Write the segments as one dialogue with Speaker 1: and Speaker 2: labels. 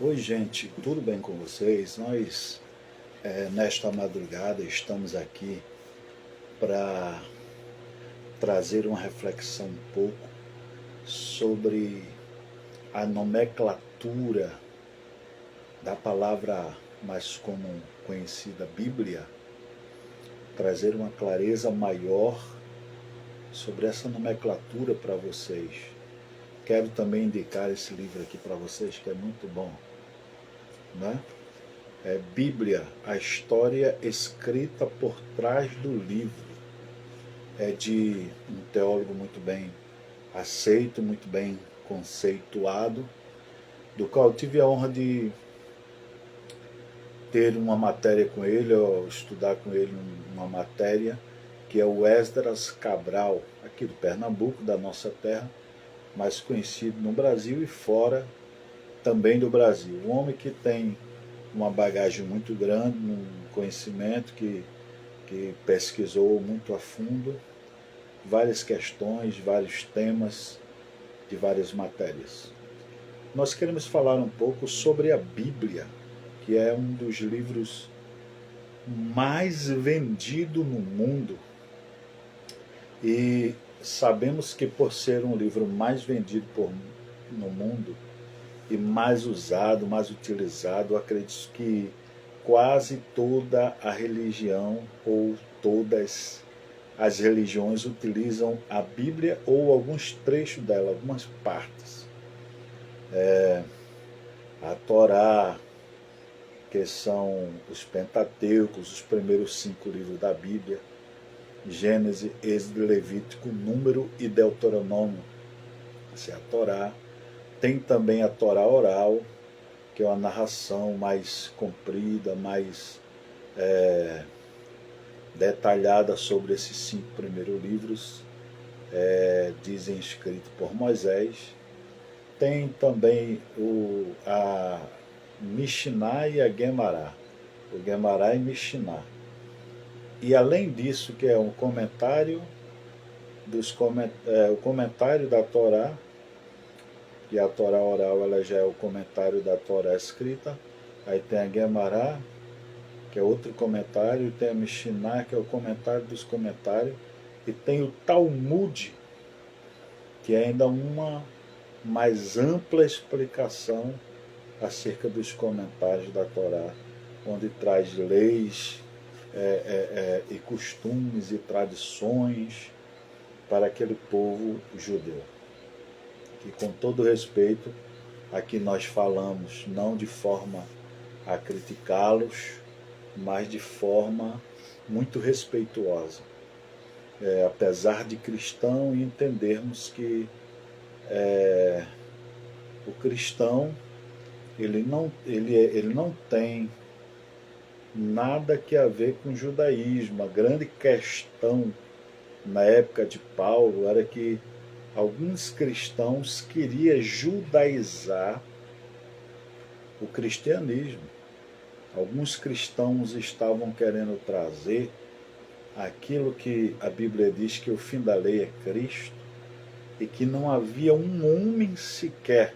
Speaker 1: Oi, gente, tudo bem com vocês? Nesta madrugada, estamos aqui para trazer uma reflexão um pouco sobre a nomenclatura da palavra mais comum conhecida, Bíblia, trazer uma clareza maior sobre essa nomenclatura para vocês. Quero também indicar esse livro aqui para vocês, que é muito bom, né? Bíblia, a história escrita por trás do livro. É de um teólogo muito bem aceito, muito bem conceituado, do qual eu tive a honra de ter uma matéria com ele, ou estudar com ele uma matéria, que é o Esdras Cabral, aqui do Pernambuco, da nossa terra, mais conhecido no Brasil e fora também do Brasil. Um homem que tem uma bagagem muito grande, um conhecimento que pesquisou muito a fundo várias questões, vários temas de várias matérias. Nós queremos falar um pouco sobre a Bíblia, que é um dos livros mais vendido no mundo. E sabemos que por ser um livro mais vendido no mundo e mais usado, mais utilizado, acredito que quase toda a religião ou todas as religiões utilizam a Bíblia ou alguns trechos dela, algumas partes. A Torá, que são os Pentateucos, os primeiros 5 livros da Bíblia, Gênesis, Êxodo, Levítico, Número e Deuteronômio. Essa é a Torá. Tem também a Torá oral, que é uma narração mais comprida, mais detalhada sobre esses 5 primeiros livros, dizem escrito por Moisés. Tem também a Mishnah e a Gemara, o Gemara e Mishnah. E além disso, que é um comentário o comentário da Torá, e a Torá oral ela já é o comentário da Torá escrita. Aí tem a Gemara, que é outro comentário, tem a Mishnah, que é o comentário dos comentários, e tem o Talmud, que é ainda uma mais ampla explicação acerca dos comentários da Torá, onde traz leis e costumes e tradições para aquele povo judeu. E com todo respeito, aqui nós falamos não de forma a criticá-los, mas de forma muito respeituosa. Apesar de cristão, e entendermos que o cristão ele não tem nada que a ver com o judaísmo. A grande questão na época de Paulo era que alguns cristãos queriam judaizar o cristianismo. Alguns cristãos estavam querendo trazer aquilo que a Bíblia diz que o fim da lei é Cristo, e que não havia um homem sequer,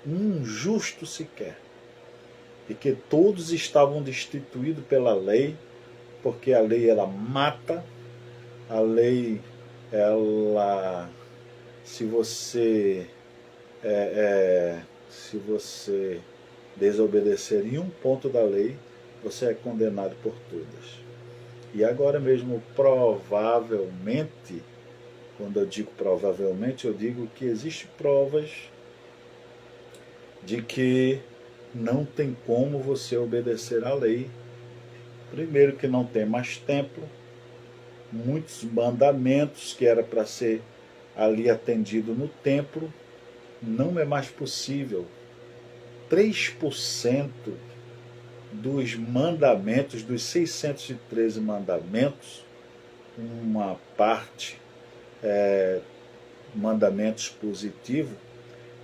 Speaker 1: um justo sequer, e que todos estavam destituídos pela lei, porque a lei ela mata, a lei ela, se você desobedecer em um ponto da lei, você é condenado por todas. E agora mesmo, provavelmente, quando eu digo provavelmente, eu digo que existem provas de que não tem como você obedecer à lei. Primeiro, que não tem mais templo, muitos mandamentos que era para ser ali atendido no templo, não é mais possível. 3% dos mandamentos, dos 613 mandamentos, uma parte mandamentos positivos,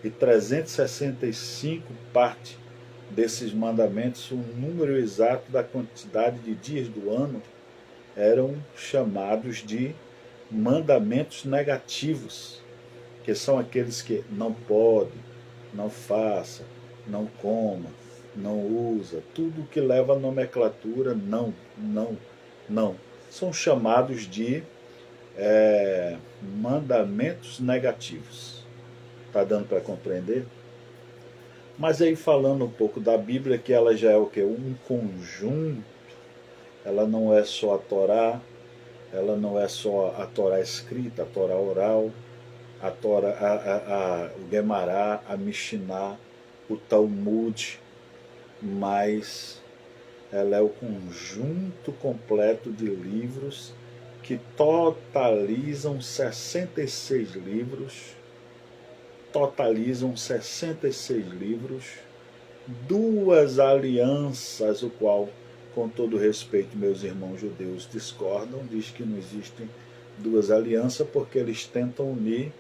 Speaker 1: e 365 parte desses mandamentos, o número exato da quantidade de dias do ano, eram chamados de mandamentos negativos, que são aqueles que não pode, não faça, não coma, não usa, tudo que leva a nomenclatura não, não, não. São chamados de mandamentos negativos. Está dando para compreender? Mas aí falando um pouco da Bíblia, que ela já é o quê? Um conjunto, ela não é só a Torá, ela não é só a Torá escrita, a Torá oral, a Torá, o Guemará, a Mishiná, o Talmud, mas ela é o conjunto completo de livros que totalizam 66 livros, duas alianças, o qual, com todo respeito, meus irmãos judeus discordam, diz que não existem duas alianças porque eles tentam unir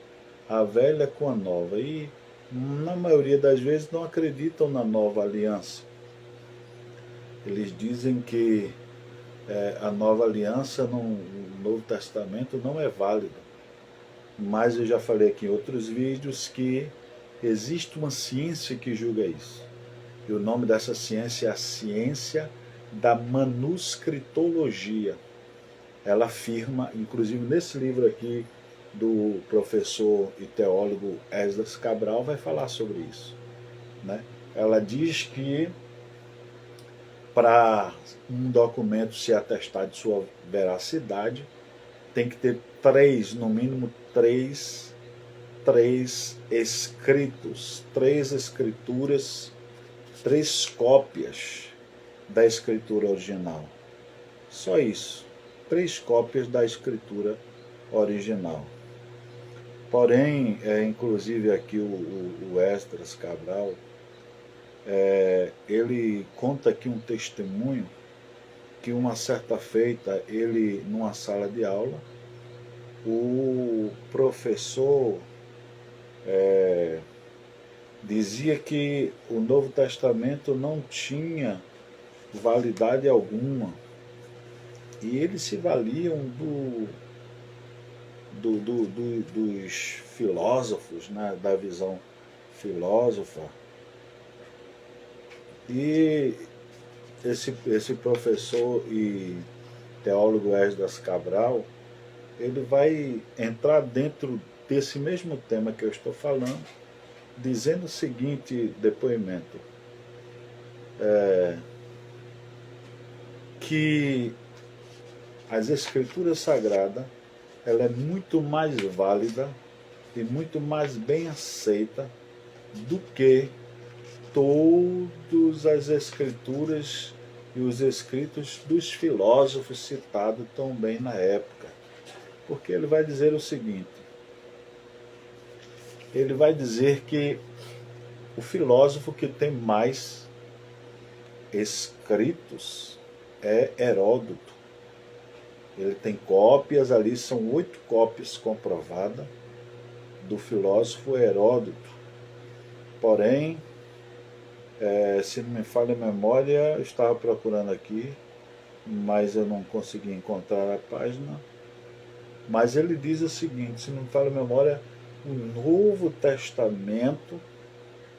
Speaker 1: a velha com a nova e, na maioria das vezes, não acreditam na nova aliança. Eles dizem que a nova aliança no Novo Testamento não é válida. Mas eu já falei aqui em outros vídeos que existe uma ciência que julga isso. E o nome dessa ciência é a ciência da manuscritologia. Ela afirma, inclusive nesse livro aqui do professor e teólogo Esdras Cabral, vai falar sobre isso, né? Ela diz que para um documento se atestar de sua veracidade, tem que ter no mínimo três escritos, três escrituras, três cópias da escritura original. Só isso, 3 cópias da escritura original. Porém, inclusive aqui o Esdras Cabral, ele conta aqui um testemunho que uma certa feita, ele numa sala de aula, o professor dizia que o Novo Testamento não tinha validade alguma. E eles se valiam dos filósofos, né, da visão filósofa. E esse professor e teólogo Esdras Cabral, ele vai entrar dentro desse mesmo tema que eu estou falando, dizendo o seguinte depoimento, que as escrituras sagradas, ela é muito mais válida e muito mais bem aceita do que todas as escrituras e os escritos dos filósofos citados também na época. Porque ele vai dizer o seguinte, ele vai dizer que o filósofo que tem mais escritos é Heródoto. Ele tem cópias ali, são 8 cópias comprovadas do filósofo Heródoto. Porém, se não me falha a memória, eu estava procurando aqui, mas eu não consegui encontrar a página. Mas ele diz o seguinte, se não me falha a memória, o Novo Testamento,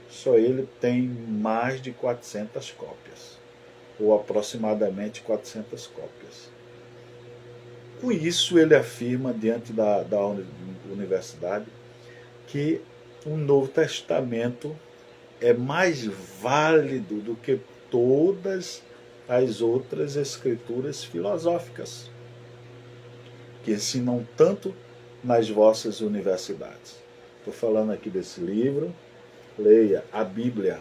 Speaker 1: só ele tem mais de 400 cópias, ou aproximadamente 400 cópias. Com isso, ele afirma diante da universidade que o Novo Testamento é mais válido do que todas as outras escrituras filosóficas que ensinam tanto nas vossas universidades. Estou falando aqui desse livro, leia a Bíblia,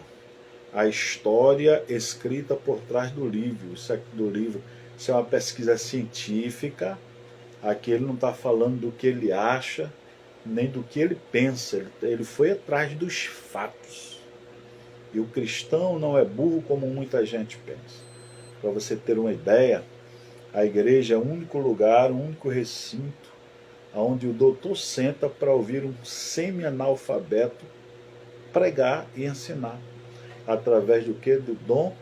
Speaker 1: a história escrita por trás do livro. Isso é uma pesquisa científica. Aqui ele não está falando do que ele acha, nem do que ele pensa. Ele foi atrás dos fatos. E o cristão não é burro como muita gente pensa. Para você ter uma ideia, a igreja é o único lugar, o único recinto onde o doutor senta para ouvir um semi-analfabeto pregar e ensinar. Através do quê? Do dom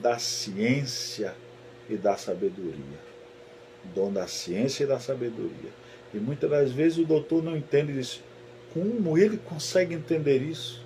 Speaker 1: da ciência e da sabedoria. Dom da ciência e da sabedoria. E muitas das vezes o doutor não entende isso. Como ele consegue entender isso?